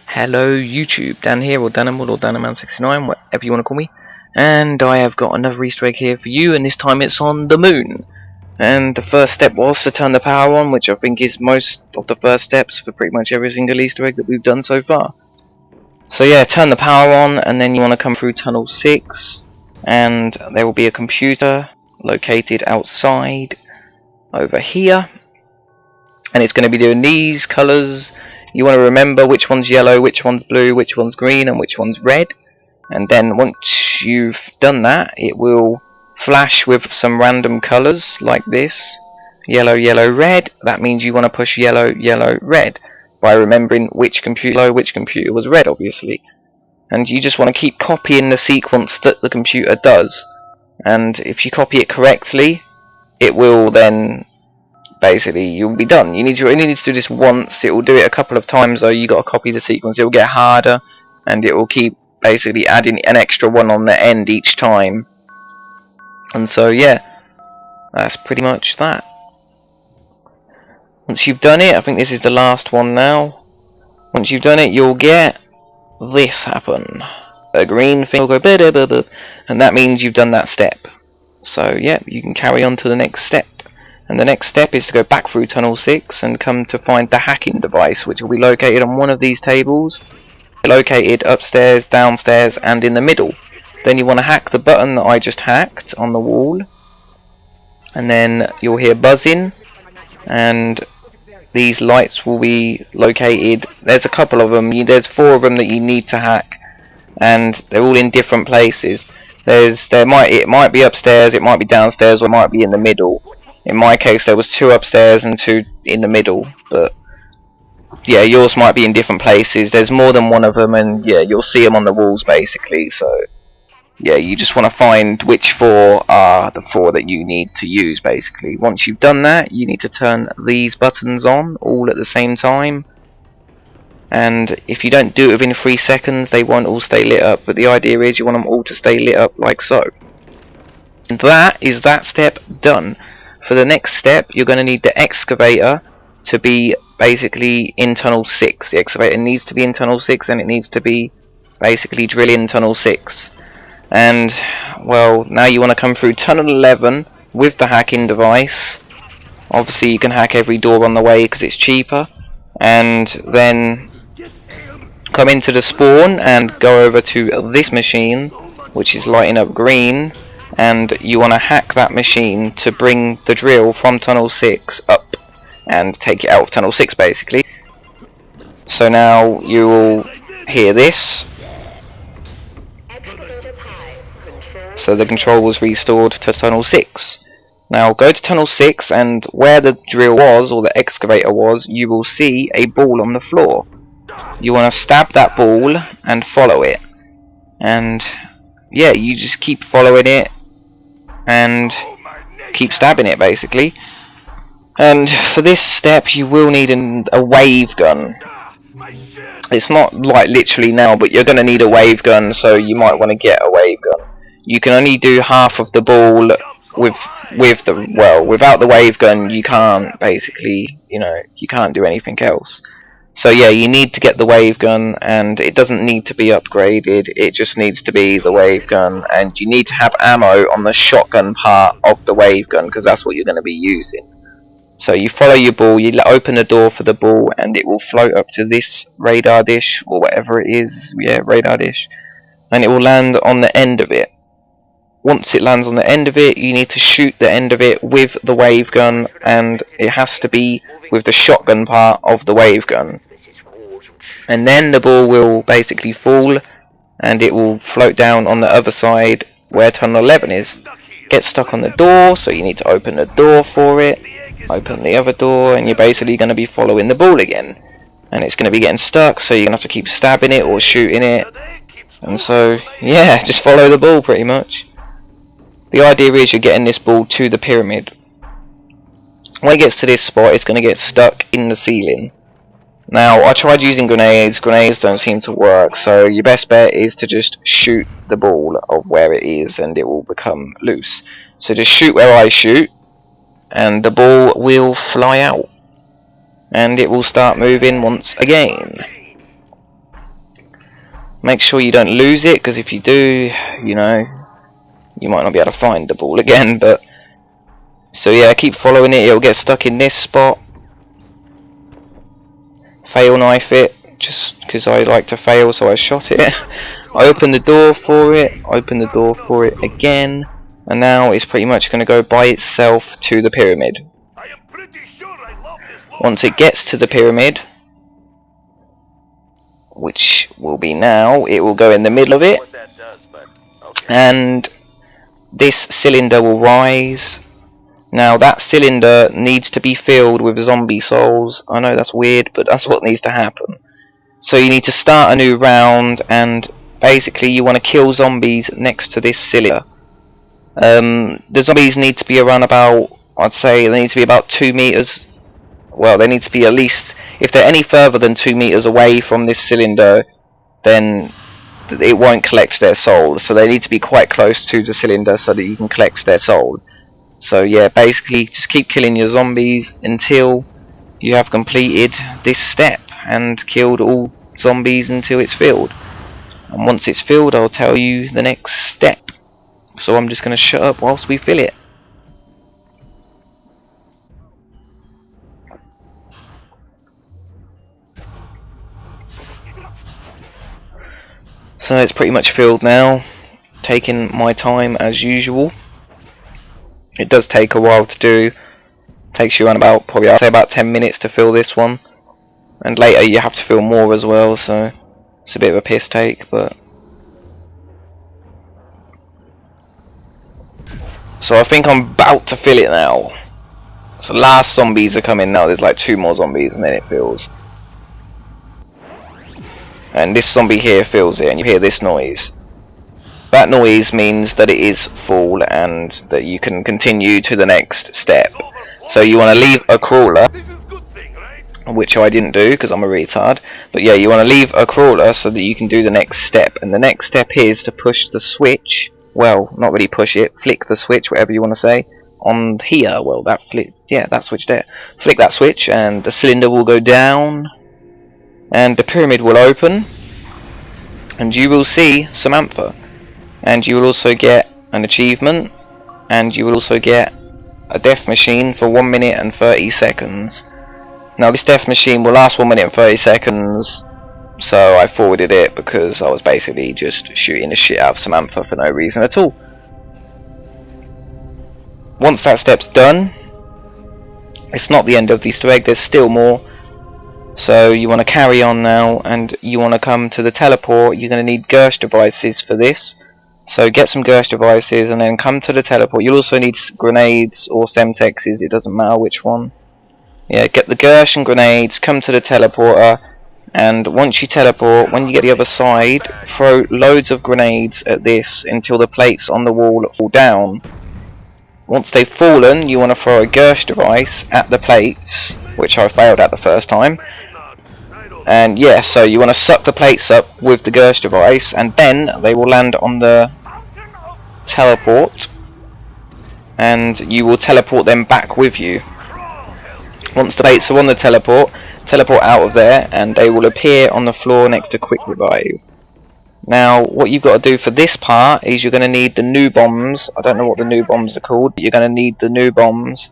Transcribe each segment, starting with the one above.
Hello YouTube, Dan here, or Danimal, or Danaman69, whatever you want to call me. And I have got another Easter egg here for you, and this time it's on the moon. And the first step was to turn the power on, which I think is most of the first steps for pretty much every single Easter egg that we've done so far. So yeah, turn the power on, and then you want to come through tunnel 6, and there will be a computer located outside over here, and it's going to be doing these colours. You want to remember which one's yellow, which one's blue, which one's green, and which one's red. And then once you've done that, it will flash with some random colours like this. Yellow, yellow, red. That means you want to push yellow, yellow, red, by remembering which computer was red, obviously. And you just want to keep copying the sequence that the computer does. And if you copy it correctly, it will then... basically, you'll be done. You need to do this once. It will do it a couple of times though. You got to copy the sequence. It will get harder, and it will keep basically adding an extra one on the end each time. And so yeah, that's pretty much that. Once you've done it, I think this is the last one now. Once you've done it, you'll get this happen. A green thing will go blah, blah, blah, blah, and that means you've done that step. So yeah, you can carry on to the next step. And the next step is to go back through tunnel 6 and come to find the hacking device, which will be located on one of these tables, located upstairs, downstairs, and in the middle. Then you want to hack the button that I just hacked on the wall, and then you'll hear buzzing, and these lights will be located. There's a couple of them. There's 4 of them that you need to hack, and they're all in different places. It might be upstairs, it might be downstairs, or it might be in the middle. In my case, there was 2 upstairs and 2 in the middle, but yeah, yours might be in different places. There's more than one of them, and yeah, you'll see them on the walls basically. So yeah, you just want to find which 4 are the 4 that you need to use basically. Once you've done that, you need to turn these buttons on all at the same time, and if you don't do it within 3 seconds, they won't all stay lit up, but the idea is you want them all to stay lit up like so. And that is that step done. For the next step, you're going to need the excavator to be basically in tunnel 6. The excavator needs to be in tunnel 6, and it needs to be basically drilling tunnel 6. And well, now you want to come through tunnel 11 with the hacking device. Obviously you can hack every door on the way because it's cheaper, and then come into the spawn and go over to this machine, which is lighting up green, and you want to hack that machine to bring the drill from tunnel 6 up and take it out of tunnel 6 basically. So now you will hear this. So the control was restored to tunnel 6. Now go to tunnel 6, and where the drill was, or the excavator was, you will see a ball on the floor. You want to stab that ball and follow it. And yeah, you just keep following it and keep stabbing it basically. And for this step you will need a wave gun. It's not like literally now, but you're going to need a wave gun, so you might want to get a wave gun. You can only do half of the ball without the wave gun. You can't basically, you can't do anything else. So yeah, you need to get the wave gun, and it doesn't need to be upgraded, it just needs to be the wave gun, and you need to have ammo on the shotgun part of the wave gun, because that's what you're going to be using. So you follow your ball, you open the door for the ball, and it will float up to this radar dish, or whatever it is, yeah, radar dish, and it will land on the end of it. Once it lands on the end of it, you need to shoot the end of it with the wave gun, and it has to be with the shotgun part of the wave gun. And then the ball will basically fall, and it will float down on the other side where tunnel 11 is. Get stuck on the door, so you need to open the door for it, open the other door, and you're basically going to be following the ball again. And it's going to be getting stuck, so you're going to have to keep stabbing it or shooting it. And so, yeah, just follow the ball pretty much. The idea is you're getting this ball to the pyramid. When it gets to this spot, it's going to get stuck in the ceiling. Now, I tried using grenades. Grenades don't seem to work, so your best bet is to just shoot the ball of where it is, and it will become loose. So just shoot where I shoot, and the ball will fly out, and it will start moving once again. Make sure you don't lose it, because if you do, you know, you might not be able to find the ball again. But so yeah, keep following it. It'll get stuck in this spot. Fail knife it, just because I like to fail, so I shot it. I opened the door for it, open the door for it again, and now it's pretty much going to go by itself to the pyramid. Once it gets to the pyramid, which will be now, it will go in the middle of it, and this cylinder will rise. Now that cylinder needs to be filled with zombie souls. I know that's weird, but that's what needs to happen. So you need to start a new round, and basically you want to kill zombies next to this cylinder. The zombies need to be around about, I'd say they need to be about 2 meters. Well, they need to be at least, if they're any further than 2 meters away from this cylinder, then it won't collect their soul. So they need to be quite close to the cylinder so that you can collect their soul. So yeah, basically just keep killing your zombies until you have completed this step and killed all zombies until it's filled. And once it's filled, I'll tell you the next step. So I'm just going to shut up whilst we fill it. So it's pretty much filled now, taking my time as usual. It does take a while to do, takes you around about, probably I'd say about 10 minutes to fill this one, and later you have to fill more as well, so it's a bit of a piss take. But so I think I'm about to fill it now. So last zombies are coming now, there's like 2 more zombies and then it fills. And this zombie here fills it, and you hear this noise. That noise means that it is full and that you can continue to the next step. So you want to leave a crawler, which I didn't do because I'm a retard. But yeah, you want to leave a crawler so that you can do the next step. And the next step is to push the switch. Well, not really push it, flick the switch, whatever you want to say, on here. Well, that switch there. Flick that switch and the cylinder will go down. And the pyramid will open, and you will see Samantha, and you will also get an achievement, and you will also get a death machine for 1 minute and 30 seconds. Now this death machine will last 1 minute and 30 seconds, so I forwarded it because I was basically just shooting the shit out of Samantha for no reason at all. Once that step's done, it's not the end of the Easter egg, there's still more. So you want to carry on now, and you want to come to the teleport. You're going to need Gersh devices for this. So get some Gersh devices and then come to the teleport. You'll also need grenades or Semtexes, it doesn't matter which one. Yeah, get the Gersh and grenades, come to the teleporter, and once you teleport, when you get the other side, throw loads of grenades at this until the plates on the wall fall down. Once they've fallen, you want to throw a Gersh device at the plates, which I failed at the first time. And yeah, so you want to suck the plates up with the Gersh device, and then they will land on the teleport, and you will teleport them back with you. Once the plates are on the teleport out of there, and they will appear on the floor next to Quick Revive. Now, what you've got to do for this part is you're going to need the new bombs. I don't know what the new bombs are called, but you're going to need the new bombs,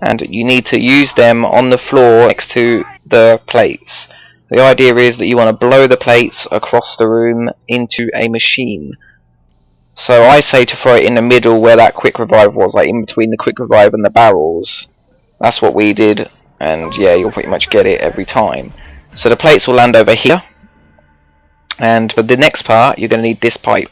and you need to use them on the floor next to the plates. The idea is that you want to blow the plates across the room into a machine. So I say to throw it in the middle where that Quick Revive was, like in between the Quick Revive and the barrels. That's what we did, and yeah, you'll pretty much get it every time. So the plates will land over here, and for the next part you're going to need this pipe,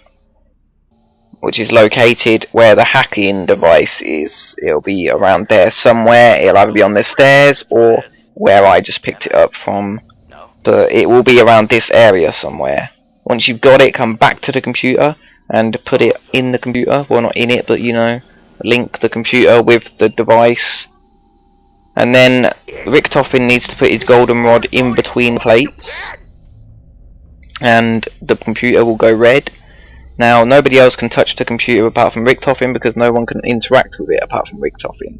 which is located where the hacking device is. It'll be around there somewhere. It'll either be on the stairs or where I just picked it up from, but it will be around this area somewhere. Once you've got it, come back to the computer and put it in the computer. Well, not in it, but you know, link the computer with the device. And then Richtofen needs to put his golden rod in between plates, and the computer will go red. Now, nobody else can touch the computer apart from Richtofen, because no one can interact with it apart from Richtofen.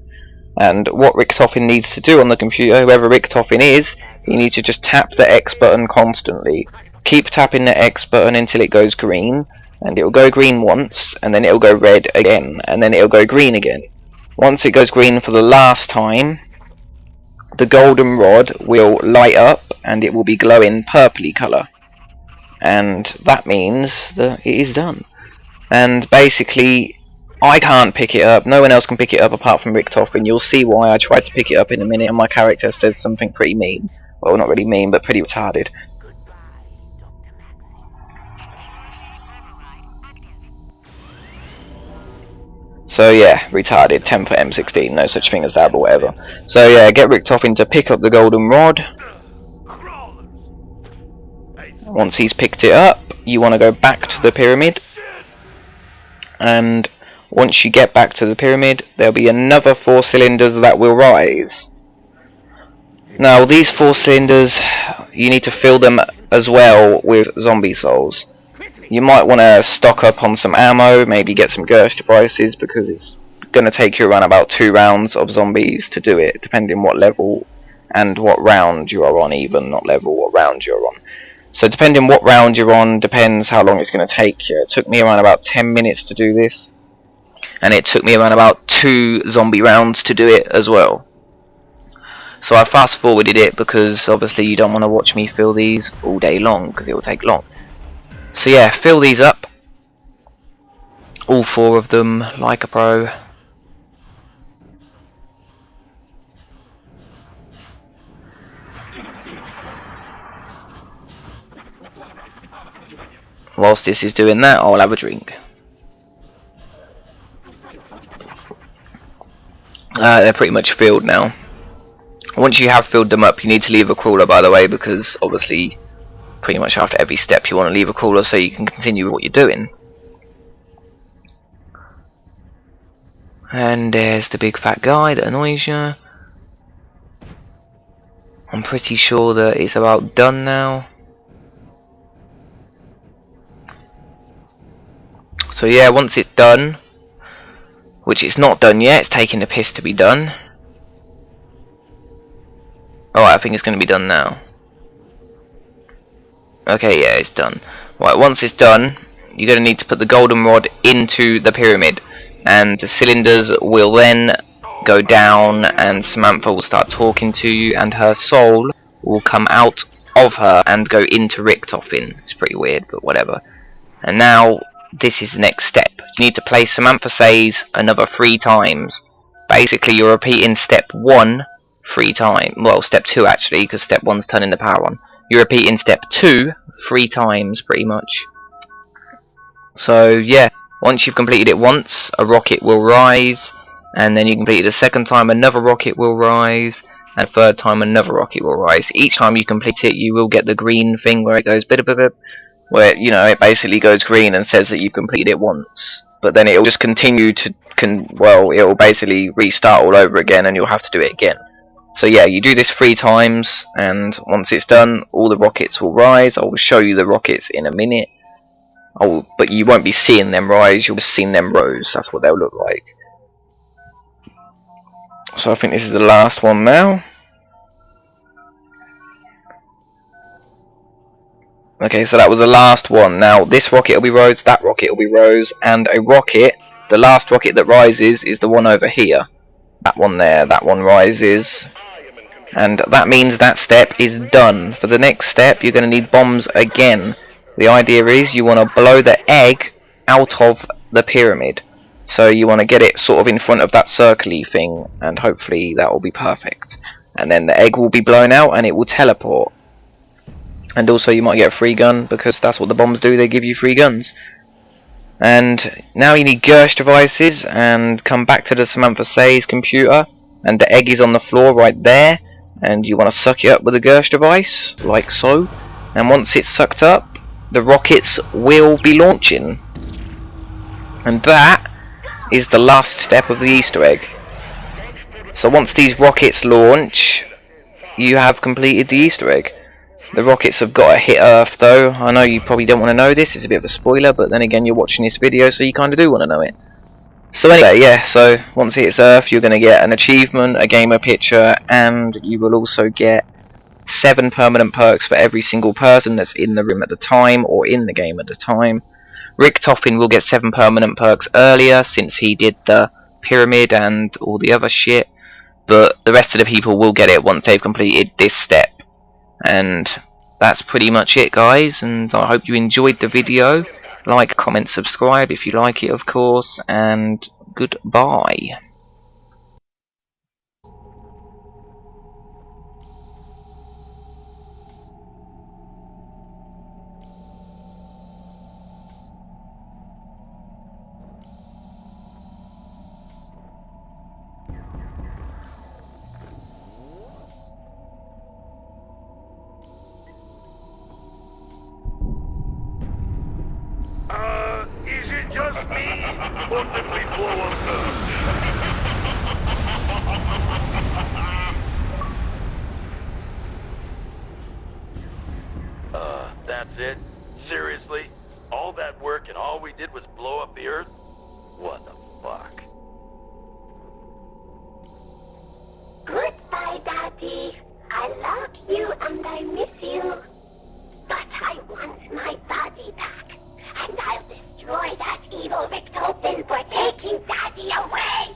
And what Richtofen needs to do on the computer, whoever Richtofen is, he needs to just tap the X button constantly. Keep tapping the X button until it goes green, and it'll go green once, and then it'll go red again, and then it'll go green again. Once it goes green for the last time, the golden rod will light up and it will be glowing purpley colour. And that means that it is done. And basically, I can't pick it up, no one else can pick it up apart from Richtofen. You'll see why. I tried to pick it up in a minute and my character says something pretty mean. Well, not really mean, but pretty retarded. So yeah, retarded, 10 for M16, no such thing as that, but whatever. So yeah, get Richtofen to pick up the golden rod. Once he's picked it up, you want to go back to the pyramid. And once you get back to the pyramid, there'll be another 4 cylinders that will rise. Now these 4 cylinders, you need to fill them as well with zombie souls. You might want to stock up on some ammo, maybe get some Gersh devices, because it's going to take you around about 2 rounds of zombies to do it, depending what level and what round you are on, even, not level, what round you're on. So depending what round you're on, depends how long it's going to take you. It took me around about 10 minutes to do this, and it took me around about 2 zombie rounds to do it as well. So I fast forwarded it because obviously you don't want to watch me fill these all day long, because it will take long. So yeah, fill these up, all 4 of them, like a pro. Whilst this is doing that, I'll have a drink. They're pretty much filled now. Once you have filled them up, you need to leave a crawler, by the way, because obviously pretty much after every step you want to leave a crawler so you can continue with what you're doing. And there's the big fat guy that annoys you. I'm pretty sure that it's about done now. So yeah, once it's done, which it's not done yet, it's taking the piss to be done. Oh, I think it's going to be done now. Okay, yeah, it's done. Right, once it's done, you're going to need to put the golden rod into the pyramid, and the cylinders will then go down, and Samantha will start talking to you, and her soul will come out of her and go into Richtofen. It's pretty weird, but whatever. And now, this is the next step. You need to play Samantha Says another 3 times. Basically, you're repeating step 1 3 times. Well, step 2 actually, because step 1's turning the power on. You're repeating step 2 3 times, pretty much. So, yeah. Once you've completed it once, a rocket will rise. And then you complete it a second time, another rocket will rise. And third time, another rocket will rise. Each time you complete it, you will get the green thing where it goes bit bit bit. Where, you know, it basically goes green and says that you've completed it once. But then it'll just continue to, well, it'll basically restart all over again and you'll have to do it again. So yeah, you do this 3 times, and once it's done, all the rockets will rise. I will show you the rockets in a minute. But you won't be seeing them rise, you'll be seeing them rose. That's what they'll look like. So I think this is the last one now. Okay, so that was the last one. Now, this rocket will be rose, that rocket will be rose, and a rocket, the last rocket that rises is the one over here. That one there, that one rises. And that means that step is done. For the next step, you're going to need bombs again. The idea is you want to blow the egg out of the pyramid. So you want to get it sort of in front of that circly thing, and hopefully that will be perfect. And then the egg will be blown out and it will teleport. And also you might get a free gun, because that's what the bombs do, they give you free guns. And now you need Gersh devices, and come back to the Samantha Says computer, and the egg is on the floor right there, and you want to suck it up with a Gersh device, like so. And once it's sucked up, the rockets will be launching. And that is the last step of the Easter egg. So once these rockets launch, you have completed the Easter egg. The rockets have got to hit Earth though. I know you probably don't want to know this, it's a bit of a spoiler, but then again you're watching this video so you kind of do want to know it. So anyway, yeah, so once it hits Earth, you're going to get an achievement, a gamer picture, and you will also get 7 permanent perks for every single person that's in the room at the time, or in the game at the time. Rick Toppin will get 7 permanent perks earlier, since he did the pyramid and all the other shit, but the rest of the people will get it once they've completed this step. And that's pretty much it, guys, and I hope you enjoyed the video. Like, comment, subscribe if you like it, of course, and goodbye. Is it just me? Or did we blow up Earth? That's it? Seriously? All that work and all we did was blow up the Earth? What the fuck? Goodbye, Daddy. I love you and I miss you. But I want my body back. And I'll destroy that evil Victopin for taking Daddy away!